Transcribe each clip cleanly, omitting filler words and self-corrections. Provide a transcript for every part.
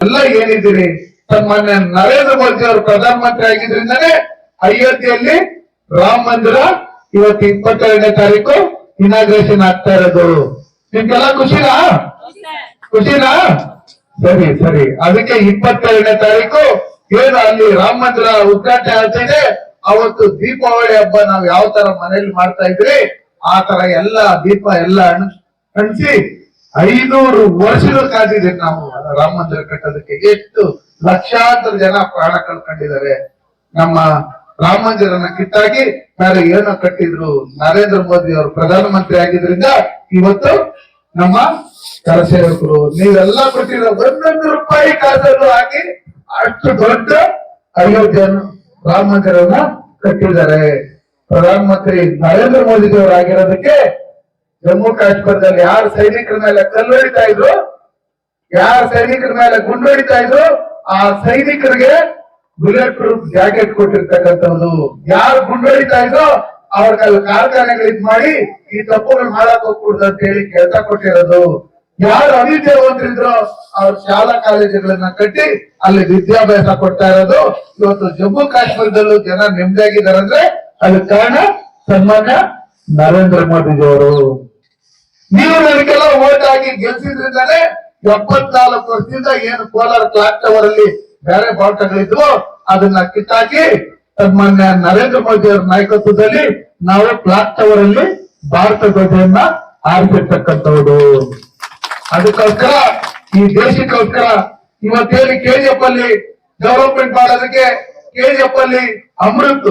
ಎಲ್ಲ ಏನಿದ್ದೀರಿ ಸನ್ಮಾನ್ಯ ನರೇಂದ್ರ ಮೋದಿ ಅವರು ಪ್ರಧಾನಮಂತ್ರಿ ಆಗಿದ್ರಿಂದಾನೇ ಅಯೋಧ್ಯೆಯಲ್ಲಿ ರಾಮ ಮಂದಿರ ಇವತ್ತು 22ನೇ ತಾರೀಕು ಇನಾಗ್ರೇಷನ್ ಆಗ್ತಾ ಇರೋದು. ನಿಮ್ಗೆಲ್ಲ ಖುಷಿನಾ? ಖುಷಿನಾ? ಸರಿ ಸರಿ. ಅದಕ್ಕೆ 22ನೇ ತಾರೀಕು ಏನು ಅಲ್ಲಿ ರಾಮ ಮಂದಿರ ಉದ್ಘಾಟನೆ ಆಗ್ತಿದೆ. ಅವತ್ತು ದೀಪಾವಳಿ ಹಬ್ಬ ನಾವ್ ಯಾವ ತರ ಮನೇಲಿ ಮಾಡ್ತಾ ಇದ್ರಿ ಆ ತರ ಎಲ್ಲ ದೀಪ ಎಲ್ಲ ಅಣಿಸಿ 500 ವರ್ಷಗಳು ಕಾದಿದ್ದೀರಿ ನಾವು ರಾಮ ಮಂದಿರ ಕಟ್ಟೋದಕ್ಕೆ. ಎಷ್ಟು ಲಕ್ಷಾಂತರ ಜನ ಪ್ರಾಣ ಕಳ್ಕೊಂಡಿದ್ದಾರೆ. ನಮ್ಮ ರಾಮ ಮಂದಿರನ ಕಿತ್ತಾಗಿ ಬೇರೆ ಏನೋ ಕಟ್ಟಿದ್ರು. ನರೇಂದ್ರ ಮೋದಿ ಅವರು ಪ್ರಧಾನಮಂತ್ರಿ ಆಗಿದ್ರಿಂದ ಇವತ್ತು ನಮ್ಮ ಕರಸೇವಕರು ನೀವೆಲ್ಲ ಕೊಟ್ಟಿರೋ 1 ರೂಪಾಯಿ ಕಾಸನ್ನು ಹಾಕಿ ಅಷ್ಟು ದೊಡ್ಡ ಅಯೋಧ್ಯೆಯನ್ನು ರಾಮ ಮಂದಿರವನ್ನ ಕಟ್ಟಿದ್ದಾರೆ. ಪ್ರಧಾನಮಂತ್ರಿ ನರೇಂದ್ರ ಮೋದಿ ಅವರು ಆಗಿರೋದಕ್ಕೆ ಜಮ್ಮು ಕಾಶ್ಮೀರದಲ್ಲಿ ಯಾರು ಸೈನಿಕರ ಮೇಲೆ ಕಲ್ಲು ಹೊಡಿತಾ ಇದ್ರು, ಯಾರು ಸೈನಿಕರ ಮೇಲೆ ಗುಂಡು ಹೊಡಿತಾ ಇದ್ರು, ಆ ಸೈನಿಕರಿಗೆ ಬುಲೆಟ್ ಪ್ರೂಫ್ ಜಾಕೆಟ್ ಕೊಟ್ಟಿರ್ತಕ್ಕಂಥದ್ದು. ಯಾರು ಗುಂಡು ಹೊಡಿತಾ ಇದ್ರು ಅವ್ರಿಗೆಲ್ಲ ಕಾರ್ಖಾನೆಗಳು ಮಾಡಿ ಈ ತಪ್ಪುಗಳು ಮಾಡಕ್ ಹೋಗ್ಬಿಡುದು ಅಂತ ಹೇಳಿ ಕೆಲಸ ಕೊಟ್ಟಿರೋದು. ಯಾರು ಅವಿದ್ಯಾವಂತರಿದ್ರು ಅವ್ರ ಶಾಲಾ ಕಾಲೇಜುಗಳನ್ನ ಕಟ್ಟಿ ಅಲ್ಲಿ ವಿದ್ಯಾಭ್ಯಾಸ ಕೊಡ್ತಾ ಇರೋದು. ಇವತ್ತು ಜಮ್ಮು ಕಾಶ್ಮೀರದಲ್ಲೂ ಜನ ನೆಮ್ಮದಿಯಾಗಿದ್ದಾರೆ ಅಂದ್ರೆ ಅದಕ್ಕೆ ಕಾರಣ ಸನ್ಮಾನ್ಯ ನರೇಂದ್ರ ಮೋದಿಜಿಯವರು. ನೀವು ನನಗೆಲ್ಲ ಓಟ್ ಹಾಕಿ ಗೆಲ್ಸಿದ್ರಿಂದಾನೆ 74 ವರ್ಷದಿಂದ ಏನು ಕೋಲಾರ ಕ್ಲಾಕ್ ಟವರ್ ಅಲ್ಲಿ ಬೇರೆ ಬಾವುಟಗಳಿದ್ವು ಅದನ್ನ ಕಿತ್ತಾಕಿ ಸನ್ಮಾನ್ಯ ನರೇಂದ್ರ ಮೋದಿ ಅವರ ನಾಯಕತ್ವದಲ್ಲಿ ನಾವು ಕ್ಲಾಕ್ ಟವರ್ ಅಲ್ಲಿ ಭಾರತ ಧ್ವಜವನ್ನ ಆರಿಸಿರ್ತಕ್ಕಂಥವ್ರು. ಅದಕ್ಕೋಸ್ಕರ ಈ ದೇಶಕ್ಕೋಸ್ಕರ ಇವತ್ತೇನು ಕೆಜಿಎಫ್ ಅಲ್ಲಿ ಡೆವಲಪ್ಮೆಂಟ್ ಮಾಡೋದಕ್ಕೆ ಕೆಜಿಎಫ್ ಅಲ್ಲಿ ಅಮೃತ್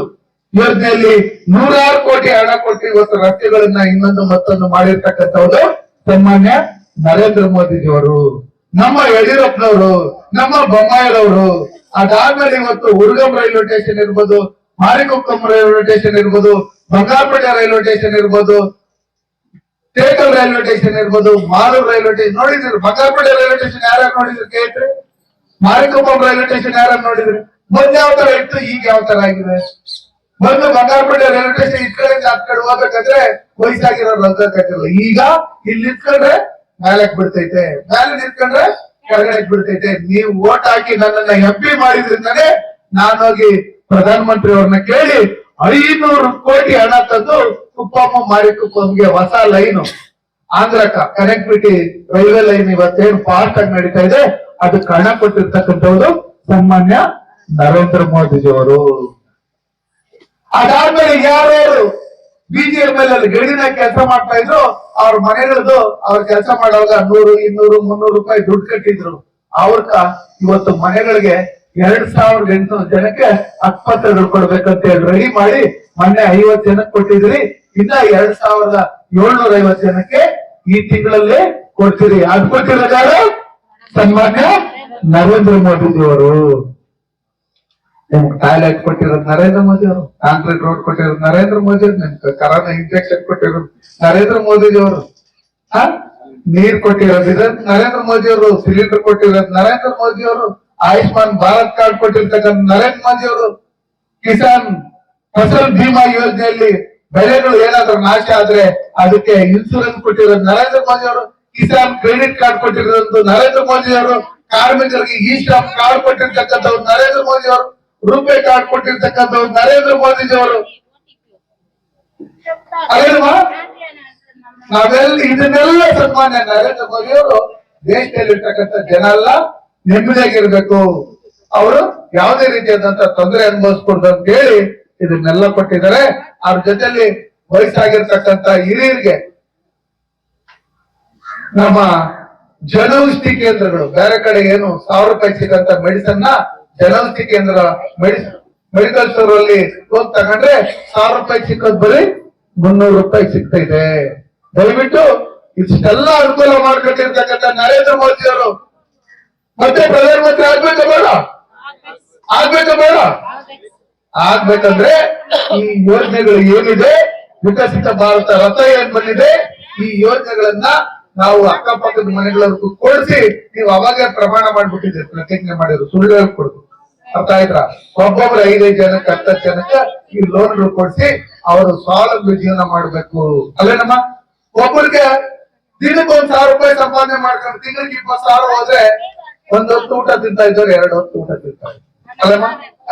ಯೋಜನೆಯಲ್ಲಿ 100 ಕೋಟಿ ಹಣ ಕೊಟ್ಟು ಇವತ್ತು ರಸ್ತೆಗಳನ್ನ ಇನ್ನೊಂದು ಮತ್ತೊಂದು ಮಾಡಿರ್ತಕ್ಕಂಥವ್ರು ಸನ್ಮಾನ್ಯ ನರೇಂದ್ರ ಮೋದಿಜಿಯವರು. ನಮ್ಮ ಯಡಿಯೂರಪ್ಪನವರು, ನಮ್ಮ ಬೊಮ್ಮಾಯಿರವರು. ಅದಾದ್ಮೇಲೆ ಇವತ್ತು ಹುರ್ಗಂ ರೈಲ್ವೆ ಸ್ಟೇಷನ್ ಇರ್ಬೋದು, ಮಾರಿಕೊಕ್ಕಂ ರೈಲ್ವೆ ಸ್ಟೇಷನ್ ಇರ್ಬೋದು, ಬಂಗಾರಪೇಟೆ ರೈಲ್ವೆ ಸ್ಟೇಷನ್ ಇರ್ಬೋದು, ಟೇಕಲ್ ರೈಲ್ವೆ ಸ್ಟೇಷನ್ ಇರ್ಬೋದು, ಮಾಲೂರು ರೈಲ್ವೆ ಸ್ಟೇಷನ್ ನೋಡಿದ್ರಿ. ಬಂಗಾರಪೇಟೆ ರೈಲ್ವೆ ಸ್ಟೇಷನ್ ಯಾರ್ಯಾರು ನೋಡಿದ್ರಿ ಕೇಳ್ರಿ? ಮಾರಿಕೊಪ್ಪಂ ರೈಲ್ವೆ ಸ್ಟೇಷನ್ ಯಾರ್ಯಾರು ನೋಡಿದ್ರಿ? ಮೊದ್ಲು ಯಾವ ತರ ಇತ್ತು, ಈಗ ಯಾವ ತರ ಆಗಿದೆ? ಮೊದಲು ಬಂಗಾರಪೇಟೆ ರೈಲ್ವೆ ಸ್ಟೇಷನ್ ಇದ್ ಕಡೆ ಆ ಕಡೆ ಹೋಗ್ಬೇಕಾದ್ರೆ ವಯಸ್ಸಾಗಿರೋರು ಹೋಗ್ಬೇಕಾಗಿರಲ್ಲ. ಈಗ ಇಲ್ಲಿ ನಿಂತ್ಕೊಂಡ್ರೆ ಮೇಲಕ್ ಬಿಡ್ತೈತೆ, ಮೇಲೆ ನಿಂತ್ಕೊಂಡ್ರೆ ಕೆಳಗಡೆ ಬಿಡ್ತೈತೆ. ನೀವು ಓಟ್ ಹಾಕಿ ನನ್ನನ್ನ MP ಮಾಡಿದ್ರಿಂದಾನೆ ನಾನೋಗಿ ಪ್ರಧಾನಮಂತ್ರಿ ಅವ್ರನ್ನ ಕೇಳಿ 500 ಕೋಟಿ ಹಣ ತಂದು ಕುಪ್ಪಮ್ಮ ಮಾರಿಕೊಪ್ಪಂಗೆ ಹೊಸ ಲೈನು ಆಂಧ್ರಕ ಕನೆಕ್ಟಿವಿಟಿ ರೈಲ್ವೆ ಲೈನ್ ಇವತ್ತೇನು ಫಾಸ್ಟ್ ಆಗಿ ನಡೀತಾ ಇದೆ ಅದಕ್ಕೆ ಹಣ ಕೊಟ್ಟಿರ್ತಕ್ಕಂಥವ್ರು ಸನ್ಮಾನ್ಯ ನರೇಂದ್ರ ಮೋದಿಜಿಯವರು. ಅದಾದ್ಮೇಲೆ ಯಾರ್ಯಾರು BGML ಅಲ್ಲಿ ಗಡಿನ ಕೆಲಸ ಮಾಡ್ತಾ ಇದ್ರು ಅವ್ರ ಮನೆಗಳದ್ದು ಅವ್ರ ಕೆಲಸ ಮಾಡುವಾಗ 100, 200, 300 ರೂಪಾಯಿ ದುಡ್ಡು ಕಟ್ಟಿದ್ರು. ಅವ್ರಕ ಇವತ್ತು ಮನೆಗಳಿಗೆ 2800 ಜನಕ್ಕೆ ಆಸ್ಪತ್ರೆಗಳು ಕೊಡ್ಬೇಕಂತ ಹೇಳಿ ರೆಡಿ ಮಾಡಿ ಮೊನ್ನೆ 50 ಜನಕ್ಕೆ ಕೊಟ್ಟಿದ್ರಿ. ಇನ್ನ 2750 ಜನಕ್ಕೆ ಈ ತಿಂಗಳಲ್ಲೇ ಕೊಡ್ತೀರಿ. ಅದು ಕೊಟ್ಟಿರೋದಾರು ಸನ್ಮಾನ್ಯ ನರೇಂದ್ರ ಮೋದಿಜಿಯವರು. ನಿಮ್ಗೆ ಟಾಯ್ಲೆಟ್ ಕೊಟ್ಟಿರೋದು ನರೇಂದ್ರ ಮೋದಿ ಅವರು, ಕಾಂಕ್ರೀಟ್ ರೋಡ್ ಕೊಟ್ಟಿರೋದು ನರೇಂದ್ರ ಮೋದಿ ಅವರು, ನಿಮ್ಗೆ ಕರೋನಾ ಇಂಜೆಕ್ಷನ್ ಕೊಟ್ಟಿರೋದು ನರೇಂದ್ರ ಮೋದಿಜಿಯವರು, ನೀರ್ ಕೊಟ್ಟಿರೋದು ನರೇಂದ್ರ ಮೋದಿ ಅವರು, ಸಿಲಿಂಡರ್ ಕೊಟ್ಟಿರೋದು ನರೇಂದ್ರ ಮೋದಿ ಅವರು, ಆಯುಷ್ಮಾನ್ ಭಾರತ್ ಕಾರ್ಡ್ ಕೊಟ್ಟಿರ್ತಕ್ಕಂಥ ನರೇಂದ್ರ ಮೋದಿ ಅವರು, ಕಿಸಾನ್ ಫಸಲ್ ಬಿಮಾ ಯೋಜನೆಯಲ್ಲಿ ಬೆಳೆಗಳು ಏನಾದ್ರೂ ನಾಶ ಆದ್ರೆ ಅದಕ್ಕೆ ಇನ್ಸೂರೆನ್ಸ್ ಕೊಟ್ಟಿರೋದು ನರೇಂದ್ರ ಮೋದಿ ಅವರು, ಕಿಸಾನ್ ಕ್ರೆಡಿಟ್ ಕಾರ್ಡ್ ಕೊಟ್ಟಿರೋದು ನರೇಂದ್ರ ಮೋದಿ ಅವರು, ಕಾರ್ಮಿಕರಿಗೆ ಇ-ಶ್ರಮ್ ಕಾರ್ಡ್ ಕೊಟ್ಟಿರ್ತಕ್ಕಂಥವ್ರು ನರೇಂದ್ರ ಮೋದಿ ಅವರು, ರೂಪೇ ಕಾರ್ಡ್ ಕೊಟ್ಟಿರ್ತಕ್ಕಂಥವ್ರು ನರೇಂದ್ರ ಮೋದಿಜಿ ಅವರು. ಅಲ್ವಾ? ನಾವೆಲ್ಲ ಇದನ್ನೆಲ್ಲ ಸನ್ಮಾನ್ಯ ನರೇಂದ್ರ ಮೋದಿ ಅವರು ದೇಶದಲ್ಲಿರ್ತಕ್ಕಂಥ ಜನ ಎಲ್ಲ ನೆಮ್ಮದಿಯಾಗಿರ್ಬೇಕು, ಅವರು ಯಾವುದೇ ರೀತಿಯಾದಂತ ತೊಂದರೆ ಅನುಭವಿಸ್ಕೊಡ್ದು ಅಂತ ಹೇಳಿ ಇದನ್ನೆಲ್ಲ ಕೊಟ್ಟಿದ್ದಾರೆ. ಅವ್ರ ಜೊತೆಲಿ ವಯಸ್ಸಾಗಿರ್ತಕ್ಕಂಥ ಹಿರಿಯರಿಗೆ ನಮ್ಮ ಜನೌಷಧಿ ಕೇಂದ್ರಗಳು, ಬೇರೆ ಕಡೆ ಏನು 1000 ರೂಪಾಯಿ ಸಿಗಂತ ಮೆಡಿಸನ್ ನ ಜನೌಷಧಿ ಕೇಂದ್ರ ಮೆಡಿಕಲ್ ಸ್ಟೋರ್ ಅಲ್ಲಿ ಹೋಗಿ ತಗೊಂಡ್ರೆ 1000 ರೂಪಾಯಿ ಸಿಕ್ಕೋದ್ ಬರೀ 300 ರೂಪಾಯಿ ಸಿಗ್ತಾ ಇದೆ. ದಯವಿಟ್ಟು ಇಷ್ಟೆಲ್ಲ ಅನುಕೂಲ ಮಾಡ್ಕೊಟ್ಟಿರ್ತಕ್ಕಂಥ ನರೇಂದ್ರ ಮೋದಿ ಅವರು ಮತ್ತೆ ಪ್ರಧಾನಮಂತ್ರಿ ಆಗ್ಬೇಕಾ ಬೇಡ? ಆಗ್ಬೇಕಾ ಬೇಡ? ಆಗ್ಬೇಕಂದ್ರೆ ಈ ಯೋಜನೆಗಳು ಏನಿದೆ, ವಿಕಸಿತ ಭಾರತ ರಥ ಏನ್ ಬಂದಿದೆ, ಈ ಯೋಜನೆಗಳನ್ನ ನಾವು ಅಕ್ಕಪಕ್ಕದ ಮನೆಗಳವರೆಗೂ ಕೊಡಿಸಿ ನೀವು ಅವಾಗ ಪ್ರಮಾಣ ಮಾಡ್ಬಿಟ್ಟಿದ್ರೆ ಪ್ರತಿಜ್ಞೆ ಮಾಡಿದ್ರು, ಸುಳ್ಳು ಹೇಳ್ಕೊಡುದು. ಅರ್ಥ ಆಯ್ತಾ? ಒಬ್ಬೊಬ್ರು 5-5 ಜನಕ್ಕೆ 10 ಜನಕ್ಕೆ ಈ ಲೋನ್ಗಳು ಕೊಡಿಸಿ ಅವರು ಸ್ವಾವಲಂಬಿ ಜೀವನ ಮಾಡ್ಬೇಕು. ಅಲ್ಲೇನಮ್ಮ? ಒಬ್ಬರಿಗೆ ದಿನಕ್ಕೆ 1000 ರೂಪಾಯಿ ಸಂಪಾದನೆ ಮಾಡ್ಕೊಂಡು ತಿಂಗಳಿಗೆ 20,000 ಹೋದ್ರೆ ಒಂದೊತ್ತು ಊಟ ತಿಂತಾ ಇದ್ದವ್ರು 2 ಹೊತ್ತು ಊಟ ತಿಂತಾರೆ ಅಲ್ಲಮ್ಮ.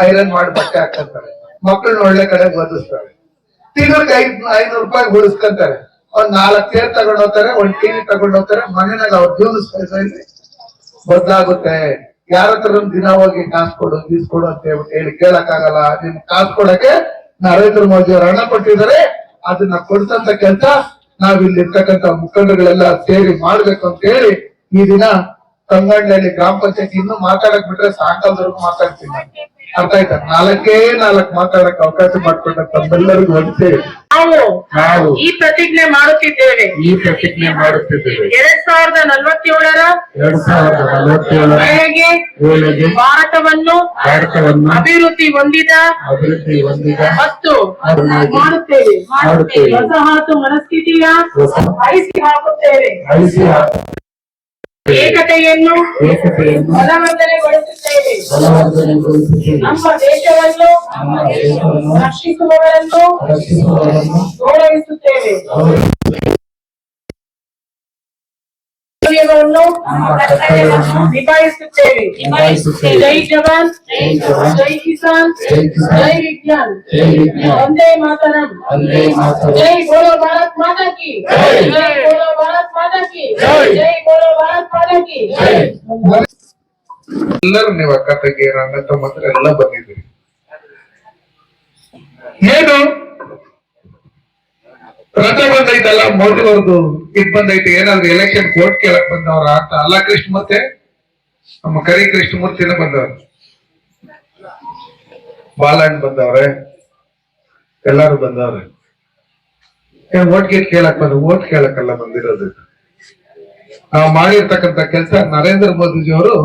ಐರನ್ ಮಾಡಿ ಬಟ್ಟೆ ಹಾಕಂತಾರೆ, ಮಕ್ಕಳನ್ನ ಒಳ್ಳೆ ಕಡೆ ಓದಿಸ್ತಾರೆ, ತಿಂಗಳಿಗೆ 500 ರೂಪಾಯಿ ಉಳಿಸ್ಕೊಂತಾರೆ. ಒಂದ್ 4 ಚೇರ್ ತಗೊಂಡ್ ಹೋಗ್ತಾರೆ, ಒಂದ್ ಟಿವಿ ತಗೊಂಡ್ ಹೋಗ್ತಾರೆ. ಮನೆಯಾಗ ಅವ್ರ ಜೀವನ ಶೈಲಿ ಬದಲಾಗುತ್ತೆ. ಯಾರ ಹತ್ರ ದಿನ ಹೋಗಿ ಕಾಸು ಕೊಡು ಗೀಸ್ಕೊಡು ಅಂತ ಹೇಳಿ ಕೇಳಕ್ ಆಗಲ್ಲ. ನಿಮ್ ಕಾಸು ಕೊಡಕ್ಕೆ ನರೇಂದ್ರ ಮೋದಿ ಅವರು ಹಣ ಕೊಟ್ಟಿದ್ದಾರೆ. ಅದನ್ನ ಕೊಡ್ಸಂತ ಕೆಲಸ ನಾವಿಲ್ಲಿ ಇರ್ತಕ್ಕಂಥ ಮುಖಂಡಗಳೆಲ್ಲ ಸೇರಿ ಮಾಡ್ಬೇಕು ಅಂತ ಹೇಳಿ ಈ ದಿನ ಕಂಗಂಡಳ್ಳಿ ಗ್ರಾಮ ಪಂಚಾಯತ್ ಇನ್ನೂ ಮಾತಾಡಕ್ ಬಿಟ್ರೆ ಸಾಯಂಕಾಲದವರೆಗೂ ಮಾತಾಡ್ತೀನಿ. ಅರ್ಥ ಆಯ್ತಾ? 4 ಮಾತಾಡಕ್ ಅವಕಾಶ ಮಾಡ್ಕೊಂಡ ತಮ್ಮೆಲ್ಲರಿಗೂ ಒಂದ್ಸೇರಿ ನಾವು ಈ ಪ್ರತಿಜ್ಞೆ ಮಾಡುತ್ತಿದ್ದೇವೆ 2047 ವೇಳೆಗೆ ಭಾರತವನ್ನು ಅಭಿವೃದ್ಧಿ ಹೊಂದಿದ ಮತ್ತು ಮಾಡುತ್ತೇವೆ. ವಸಾಹತು ಮನಸ್ಥಿತಿಯ ಅಳಿಸಿ ಹಾಕುತ್ತೇವೆ. ಏಕತೆಯನ್ನು ಬಲವರ್ಧನೆಗೊಳಿಸುತ್ತೇವೆ. ನಮ್ಮ ದೇಶವನ್ನು ರಕ್ಷಿಸುವವರನ್ನು ಗೌರವಿಸುತ್ತೇವೆ. ನಿಭಾಯಿಸುತ್ತೇವೆ. ಜೈ ಜವಾನ್, ಜೈ ಕಿಸಾನ್, ಜೈ ವಿಜ್ಞಾನ್, ವಂದೇ ಮಾತರಂ. ಜೈ ಬೋಲೋ ಭಾರತ್ ಮಾತಾ ಕಿ, ಜೈ ಬೋಲೋ ಭಾರತ್ ಮಾತಾ ಕಿ, ಜೈ ಬೋಲೋ ಭಾರತ್ ಮಾತಾ ಕಿ. ಎಲ್ಲರೂ ನೀವು ಅಕ್ಕ ತಂಗಿಯರ ಅಣ್ಣ ತಮ್ಮಂದ್ರೆ ಎಲ್ಲ ಬಂದಿದ್ದೀರಿ. ಏನು ರಜೆ ಬಂದೈತಲ್ಲ ಮೋದಿ ಅವ್ರದ್ದು ಇದ್ ಬಂದೈತೆ, ಏನಾದ್ರು ಎಲೆಕ್ಷನ್ ವೋಟ್ ಕೇಳಕ್ ಬಂದವ್ರ ಅಂತ ಅಲ್ಲ. ಕೃಷ್ಣಮೂರ್ತಿ ನಮ್ಮ ಕರಿ ಕೃಷ್ಣಮೂರ್ತಿನ ಬಂದವ್ರು, ಬಾಲಣ್ಣ ಬಂದವ್ರೆ, ಎಲ್ಲಾರು ಬಂದವ್ರೆ. ಏನ್ ವೋಟ್ ಗೀಟ್ ಕೇಳಕ್ ಬಂದ? ವೋಟ್ ಕೇಳಕ್ಕಲ್ಲ ಬಂದಿರೋದು. ನಾವು ಮಾಡಿರ್ತಕ್ಕಂಥ ಕೆಲಸ ನರೇಂದ್ರ ಮೋದಿಜಿ ಅವರು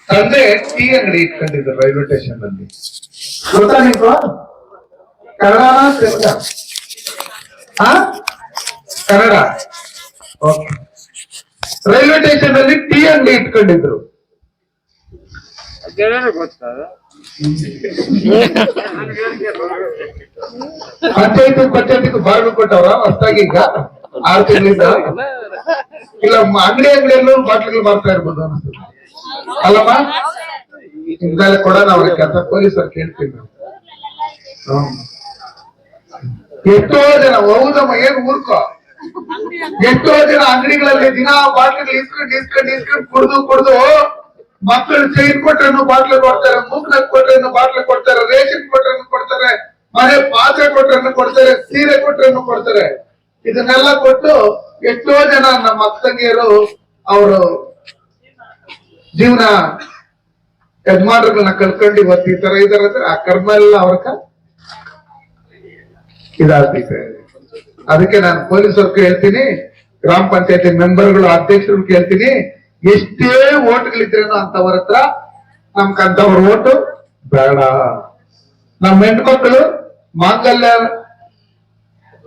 ತಂದೆ ಟೀ ಅಂಗಡಿ ಇಟ್ಕೊಂಡಿದ್ರು ರೈಲ್ವೆ ಸ್ಟೇಷನ್ ಅಲ್ಲಿ. ಗೊತ್ತಾ ನೀವು? ಕನ್ನಡನ ತೆಲುಗ? ಕನ್ನಡ. ಓಕೆ. ರೈಲ್ವೆ ಸ್ಟೇಷನ್ ಅಲ್ಲಿ ಟೀ ಅಂಗಡಿ ಇಟ್ಕೊಂಡಿದ್ರು. ಪಂಚಾಯತಿಗೆ ಬಾರ್ಗಳು ಕೊಟ್ಟವ್ರ ಹೊಸದಾಗಿ ಈಗ 6 ತಿಂಗಳಿಂದ. ಇಲ್ಲ ಅಂಗಡಿಯಲ್ಲೂ ಬಾಟ್ಲಿಗಳು ಮಾಡ್ತಾ ಇರ್ಬೋದು ಅನ್ಸುತ್ತೆ ಅಲ್ಲಮ್ಮ. ಹಿಂಗಾಲೆ ಕೊಡೋಣ ಅವ್ರ ಕೆಲಸ. ಪೊಲೀಸರು ಕೇಳ್ತೀವಿ ನಾವು. ಎಷ್ಟೋ ಜನ ಹೌದಮ್ಮ, ಏನ್ ಊರ್ಕೋ, ಎಷ್ಟೋ ಜನ ಅಂಗಡಿಗಳಲ್ಲಿ ದಿನ ಬಾಟ್ಲಿಗಳು ಇಸ್ಕೊಂಡು ಕುಡ್ದು ಮಕ್ಕಳು ಚೈನ್ ಕೊಟ್ರೇನು ಬಾಟ್ಲು ಕೊಡ್ತಾರೆ, ಮೂಗ್ನಕ್ ಕೊಟ್ರೇನು ಬಾಟ್ಲು ಕೊಡ್ತಾರೆ, ರೇಷನ್ ಕೊಟ್ರೇನು ಕೊಡ್ತಾರೆ, ಮನೆ ಪಾತ್ರೆ ಕೊಟ್ರೇನು ಕೊಡ್ತಾರೆ, ಸೀರೆ ಕೊಟ್ರೇನು ಕೊಡ್ತಾರೆ. ಇದನ್ನೆಲ್ಲ ಕೊಟ್ಟು ಎಷ್ಟೋ ಜನ ನಮ್ಮ ಅಕ್ಕ ತಂಗಿಯರು ಅವರು ಜೀವನ ಯಜಮಾನರುಗಳನ್ನ ಕಳ್ಕೊಂಡು ಇವತ್ತು ಈ ತರ ಇದಾರೆ ಅಂದ್ರೆ ಆ ಕರ್ಮ ಎಲ್ಲ ಅವ್ರಕ ಇದಾಗ್ತೈತೆ. ಅದಕ್ಕೆ ನಾನು ಪೊಲೀಸರ್ಗೂ ಹೇಳ್ತೀನಿ, ಗ್ರಾಮ ಪಂಚಾಯತಿ ಮೆಂಬರ್ಗಳು ಅಧ್ಯಕ್ಷರು ಕೇಳ್ತೀನಿ, ಎಷ್ಟೇ ಓಟ್ಗಳಿದ್ರೇನು ಅಂತವ್ರ ಹತ್ರ ನಮ್ಗಂತವ್ರ ಓಟು ಬೇಡ. ನಮ್ಮ ಹೆಣ್ಮಕ್ಳು ಮಾಂಗಲ್ಯ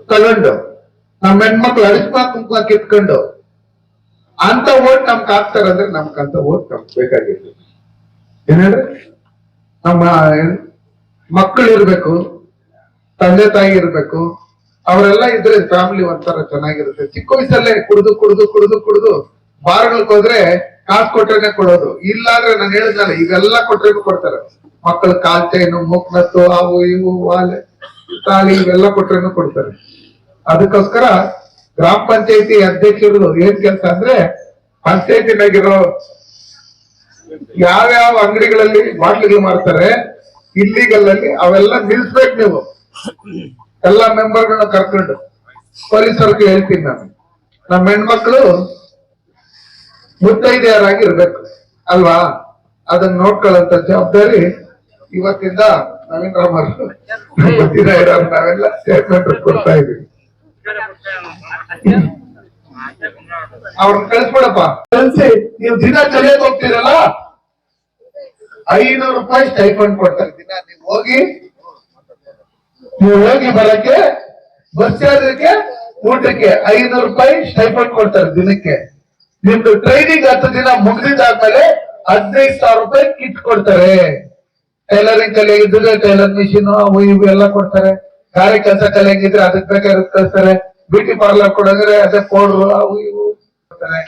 ತಗೊಂಡು, ನಮ್ಮ ಹೆಣ್ಮಕ್ಳು ಅರಿಶಿನ ಕುಂಕುಮ ಕಿತ್ಕೊಂಡು ಅಂತ ಓಟ್ ನಮ್ಗೆ ಹಾಕ್ತಾರಂದ್ರೆ ನಮ್ಗಂತ ಓಟ್ ನಮ್ಗೆ ಬೇಕಾಗಿತ್ತು. ಏನ್ ಹೇಳ್ರಿ? ನಮ್ಮ ಮಕ್ಕಳು ಇರ್ಬೇಕು, ತಂದೆ ತಾಯಿ ಇರ್ಬೇಕು, ಅವರೆಲ್ಲ ಇದ್ರೆ ಫ್ಯಾಮಿಲಿ ಒಂಥರ ಚೆನ್ನಾಗಿರುತ್ತೆ. ಚಿಕ್ಕ ವಯಸ್ಸಲ್ಲೇ ಕುಡಿದು ಬಾರ್ಗಳಿಗೆ ಹೋದ್ರೆ ಕಾಸು ಕೊಟ್ರೇನೆ ಕೊಡೋದು. ಇಲ್ಲಾಂದ್ರೆ ನಾನು ಹೇಳಿದ್ನಲ್ಲ, ಇವೆಲ್ಲ ಕೊಟ್ರೇನು ಕೊಡ್ತಾರೆ. ಮಕ್ಕಳು ಕಾಲ್ ಚೈನು, ಮೂಕ್ನತ್ತು, ಅವು ಇವು ವಾಲೆ ತಾಳಿ ಇವೆಲ್ಲ ಕೊಟ್ರೇನು ಕೊಡ್ತಾರೆ. ಅದಕ್ಕೋಸ್ಕರ ಗ್ರಾಮ ಪಂಚಾಯತಿ ಅಧ್ಯಕ್ಷರು ಏನ್ ಕೆಲಸ ಅಂದ್ರೆ, ಪಂಚಾಯತಿನಾಗಿರೋ ಯಾವ್ಯಾವ ಅಂಗಡಿಗಳಲ್ಲಿ ಬಾಟ್ಲಿಗಳು ಮಾಡ್ತಾರೆ ಇಲ್ಲಿಗಲ್ ಅಲ್ಲಿ ಅವೆಲ್ಲ ನಿಲ್ಸ್ಬೇಕು. ನೀವು ಎಲ್ಲಾ ಮೆಂಬರ್ಗಳನ್ನ ಕರ್ಕೊಂಡು ಪೊಲೀಸರಿಗೆ ಹೇಳ್ತೀನಿ ನಾನು, ನಮ್ಮ ಹೆಣ್ಮಕ್ಳು ಮುತ್ತೈದೆಯರಾಗಿರ್ಬೇಕು ಅಲ್ವಾ? ಅದನ್ನ ನೋಡ್ಕೊಳ್ಳಂತ ಜವಾಬ್ದಾರಿ ಇವತ್ತಿಂದ ನವೀನ್ ರಾಮರ್ ನಾವೆಲ್ಲ ಸ್ಟೇಟ್ಮೆಂಟ್ ಕೊಡ್ತಾ ಇದೀವಿ. ಅವ್ರನ್ನ ಕಳಿಸ್ಬಿಡಪ್ಪ. ಕಳಿಸಿ ನೀವು ದಿನ ಕಲಿಯಕ್ ಹೋಗ್ತೀರಲ್ಲ, 500 ರೂಪಾಯಿ ಸ್ಟೈಫಂಡ್ ಕೊಡ್ತಾರೆ ದಿನ. ನೀವು ಹೋಗಿ ಬರಕ್ಕೆ, ಬಸ್ ಚಾರ್ಜಕ್ಕೆ, ಊಟಕ್ಕೆ 500 ರೂಪಾಯಿ ಸ್ಟೈಫಂಡ್ ಕೊಡ್ತಾರೆ ದಿನಕ್ಕೆ. ನಿಮ್ದು ಟ್ರೈನಿಂಗ್ 10 ದಿನ ಮುಗಿದಿದ್ದಾದ್ಮೇಲೆ 15,000 ರೂಪಾಯಿ ಕಿಟ್ ಕೊಡ್ತಾರೆ. ಟೈಲರಿಂಗ್ ಕಲಿಯಾಗಿದ್ರೆ ಟೈಲರ್ ಮಿಷಿನ್ ಅವು ಇವು ಎಲ್ಲ ಕೊಡ್ತಾರೆ. ಗಾರೆ ಕೆಲಸ ಕಲಿಯಾಗಿದ್ರೆ ಅದಕ್ಕೆ ಬೇಕಾದ್ರೆ ಕಳಿಸ್ತಾರೆ. ಬ್ಯೂಟಿ ಪಾರ್ಲರ್ ಕೊಡೋದ್ರೆ ಅದೇ ಪೌಡ್ರು ಅವು ಇವು ಕೊಡ್ತಾರೆ.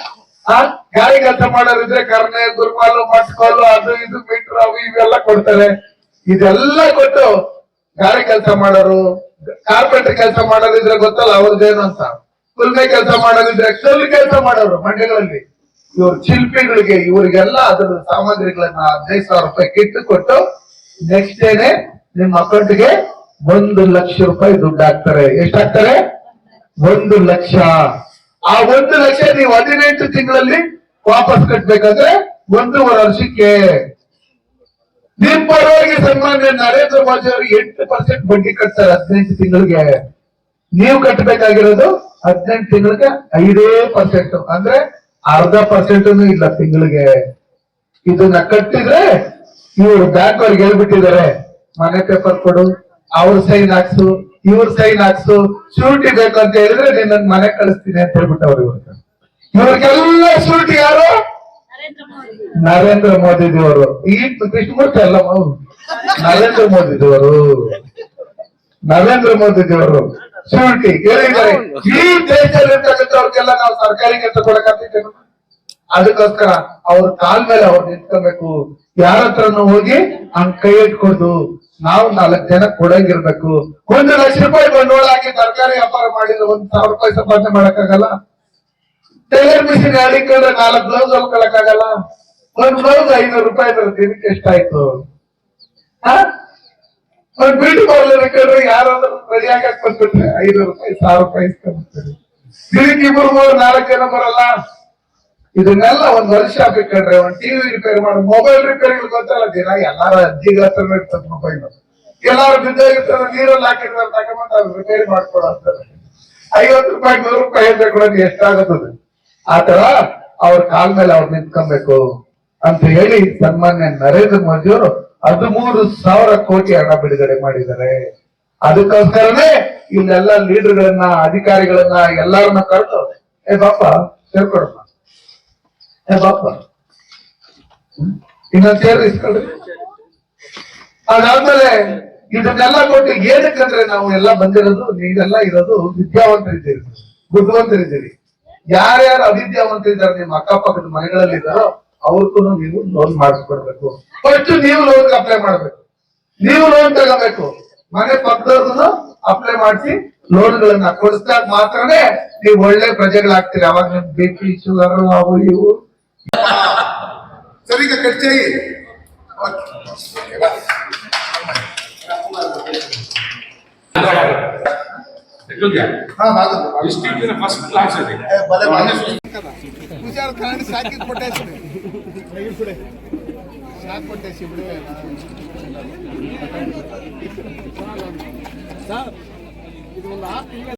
ಆ ಗಾಳಿ ಕೆಲಸ ಮಾಡೋರಿದ್ರೆ ಕರ್ನೆ ಗುರುಮಾಲು ಮಟ್ಕೋಲು ಅದು ಇದು ಮೀಟ್ರ್ ಅವು ಇವೆಲ್ಲ ಕೊಡ್ತಾರೆ. ಇದೆಲ್ಲ ಕೊಟ್ಟು ಗಾಳಿ ಕೆಲಸ ಮಾಡೋರು, ಕಾರ್ಪೆಂಟರ್ ಕೆಲಸ ಮಾಡೋರಿದ್ರೆ ಗೊತ್ತಲ್ಲ ಅವ್ರದ್ದೇನು ಅಂತ, ಕುಲ್ಮೆ ಕೆಲಸ ಮಾಡೋರಿದ್ರೆ ಕಲ್ಲು ಕೆಲಸ ಮಾಡೋರು ಮಂಡ್ಯಗಳಲ್ಲಿ, ಇವ್ರ ಶಿಲ್ಪಿಗಳಿಗೆ ಇವ್ರಿಗೆಲ್ಲ ಅದ್ರ ಸಾಮಗ್ರಿಗಳನ್ನ 15,000 ರೂಪಾಯಿ ಕಿಟ್ ಕೊಟ್ಟು ನೆಕ್ಸ್ಟ್ ಡೇನೆ ನಿಮ್ ಅಕೌಂಟ್ಗೆ 1 ಲಕ್ಷ ರೂಪಾಯಿ ದುಡ್ಡು ಹಾಕ್ತಾರೆ. ಎಷ್ಟಾಗ್ತಾರೆ? 1 ಲಕ್ಷ. ಆ 1 ಲಕ್ಷ ನೀವು 18 ತಿಂಗಳಲ್ಲಿ ವಾಪಸ್ ಕಟ್ಬೇಕಾದ್ರೆ 1.5 ವರ್ಷಕ್ಕೆ. ನಿಮ್ ಪರವಾಗಿ ಸನ್ಮಾನ್ಯ ನರೇಂದ್ರ ಮೋದಿ ಅವರು 8% ಬಡ್ಡಿ ಕಟ್ತಾರೆ 18 ತಿಂಗಳಿಗೆ. ನೀವು ಕಟ್ಟಬೇಕಾಗಿರೋದು 18 ತಿಂಗಳಿಗೆ 5% ಅಂದ್ರೆ 0.5% ಇಲ್ಲ ತಿಂಗಳಿಗೆ. ಇದನ್ನ ಕಟ್ಟಿದ್ರೆ ಇವರು ಬ್ಯಾಂಕ್ ಅವ್ರಿಗೆ ಹೇಳ್ಬಿಟ್ಟಿದ್ದಾರೆ, ಮನೆ ಪೇಪರ್ ಕೊಡು, ಅವ್ರ ಸೈನ್ ಹಾಕ್ಸು, ಇವ್ರ ಸೈನ್ ಹಾಕ್ಸು, ಶೂರಿಟಿ ಬೇಕು ಅಂತ ಹೇಳಿದ್ರೆ ನೀನ್ ಮನೆ ಕಳಿಸ್ತೀನಿ ಅಂತ ಹೇಳ್ಬಿಟ್ಟವ್ರು. ಇವ್ರಿಗೆಲ್ಲ ಶೂರಿಟಿ ಯಾರು? ನರೇಂದ್ರ ಮೋದಿಜಿಯವರು. ಈ ಕೃಷ್ಣಮೂರ್ತಿ ಅಲ್ಲ, ನರೇಂದ್ರ ಮೋದಿಜಿಯವರು. ನರೇಂದ್ರ ಮೋದಿಜಿಯವರು ಶೂರಿಟಿ ಹೇಳಿದ್ದಾರೆ. ಈ ದೇಶದಲ್ಲಿ ಇರ್ತಕ್ಕಂಥವ್ರಿಗೆಲ್ಲ ನಾವು ಸರ್ಕಾರಿ ಕೆಲಸ ಕೊಡಕ್ಕಾಗ್ತೈತೆ? ಅದಕ್ಕೋಸ್ಕರ ಅವ್ರ ಕಾಲ್ ಮೇಲೆ ಅವ್ರು ನಿಂತ್ಕೋಬೇಕು. ಯಾರ ಹತ್ರನೂ ಹೋಗಿ ಹಂಗ್ ಕೈ ಇಟ್ಕೊಂಡು ನಾವು 4 ಜನ ಕೊಡಂಗಿರ್ಬೇಕು. 1 ಲಕ್ಷ ರೂಪಾಯಿ ಬಂಡವಾಳ ಹಾಕಿ ತರಕಾರಿ ವ್ಯಾಪಾರ ಮಾಡಿದ್ರೆ 1,000 ರೂಪಾಯಿ ಸಂಪಾದನೆ ಮಾಡಕ್ಕಾಗಲ್ಲ. ಟೈಲರ್ ಮಿಷಿನ್ ಹೇಳಿಕೊಂಡ್ರೆ 4 ಬ್ಲೌಸ್ ಹೊಲ್ಕೊಳಕ್ಕಾಗಲ್ಲ. 1 ಬ್ಲೌಸ್ 500 ರೂಪಾಯಿ ದಿನಕ್ಕೆ ಎಷ್ಟಾಯ್ತು? ಒಂದ್ ಬ್ಯೂಟಿ ಪಾರ್ಲರ್ ಇಟ್ಕೊಂಡ್ರೆ ಯಾರಾದ್ರೂ ರೆಡಿ ಹಾಕಕ್ ಬಂದ್ಬಿಟ್ರೆ 500 ರೂಪಾಯಿ 1,000 ರೂಪಾಯಿ ಇಸ್ಕೊಂಡ್ಬಿಡ್ತಾರೆ. ದಿನಕ್ಕೆ 2-3-4 ಜನ ಬರಲ್ಲ. ಇದನ್ನೆಲ್ಲ 1 ವರ್ಷ ಬಿಟ್ಕೊಂಡ್ರೆ ಒಂದ್ ಟಿವಿ ರಿಪೇರಿ ಮಾಡು, ಮೊಬೈಲ್ ರಿಪೇರಿ ಗೊತ್ತಲ್ಲ, ದಿನ ಎಲ್ಲಾರ ಅಜ್ಜಿಗಳ ಹತ್ರ ಇರ್ತದೆ ಮೊಬೈಲ್. ಎಲ್ಲಾರು ಬಿದ್ದೋಗಿರ್ತಾರೆ, ನೀರಲ್ಲಿ ಹಾಕಿರ್ತಾರೆ, ತಗೊಂಡ್ ಅದು ರಿಪೇರಿ ಮಾಡ್ಕೊಡ ಅಂತಾರೆ. 50 ರೂಪಾಯಿ 100 ರೂಪಾಯಿ ಅಂತ ಕೊಡೋದು ಎಷ್ಟಾಗುತ್ತದೆ? ಆತರ ಅವ್ರ ಕಾಲ್ ಮೇಲೆ ಅವ್ರು ನಿಂತ್ಕೊಬೇಕು ಅಂತ ಹೇಳಿ ಸನ್ಮಾನ್ಯ ನರೇಂದ್ರ ಮೋದಿ ಅವರು 13,000 ಕೋಟಿ ಹಣ ಬಿಡುಗಡೆ ಮಾಡಿದ್ದಾರೆ. ಅದಕ್ಕೋಸ್ಕರನೇ ಇಲ್ಲೆಲ್ಲ ಲೀಡರ್ಗಳನ್ನ, ಅಧಿಕಾರಿಗಳನ್ನ ಎಲ್ಲರನ್ನ ಕರೆದು, ಏ ಬಾಪ ಸೇರ್ಕೊಡಮ್ಮ, ಏ ಬಾಪ ಇನ್ನೊಂದ್ ಸೇರಿ ಇಸ್ಕೊಳ್ರಿ. ಅದಾದ್ಮೇಲೆ ಇದನ್ನೆಲ್ಲ ಕೊಟ್ಟು ಏನಕ್ಕಂದ್ರೆ ನಾವು ಎಲ್ಲ ಬಂದಿರೋದು, ನೀವೆಲ್ಲ ಇರೋದು ವಿದ್ಯಾವಂತರಿದ್ದೀರಿ, ಬುದ್ಧಿವಂತರಿದ್ದೀರಿ. ಯಾರ್ಯಾರು ಅವಿದ್ಯಾವಂತರಿದ್ದಾರೆ ನಿಮ್ಮ ಅಕ್ಕಪಕ್ಕದ ಮನೆಗಳಲ್ಲಿ ಇದ್ದಾರೋ ಅವ್ರಿಗೂ ನೀವು ಲೋನ್ ಮಾಡಿಸ್ಕೊಡ್ಬೇಕು. ಫಸ್ಟ್ ನೀವು ಲೋನ್ ಅಪ್ಲೈ ಮಾಡ್ಬೇಕು, ನೀವು ಲೋನ್ ತಗೋಬೇಕು. ಮನೆ ಪಕ್ಕದವ್ರಿಗೂ ಅಪ್ಲೈ ಮಾಡಿಸಿ ಲೋನ್ಗಳನ್ನ ಕೊಡಿಸಿದಾಗ ಮಾತ್ರನೇ ನೀವು ಒಳ್ಳೆ ಪ್ರಜೆಗಳಾಗ್ತೀರಿ. ಅವಾಗ ನಿಮ್ BP ಶುಗರ್ ಅವು ಇವು ಸರಿಗ ಕಟ್ಟಿ ಫಸ್ಟ್ ಕ್ಲಾಸ್ ಇದೆ. ಹುಷಾರು ಕಾರಣ ಸಾಕಿ ಕೊಟ್ಟೇಸಿ ಸಾಕು ಕೊಟ್ಟೇಸಿ ಬಿಡುವೆ ಸರ್. ಇದು ಒಂದು 6 ತಿಂಗಳ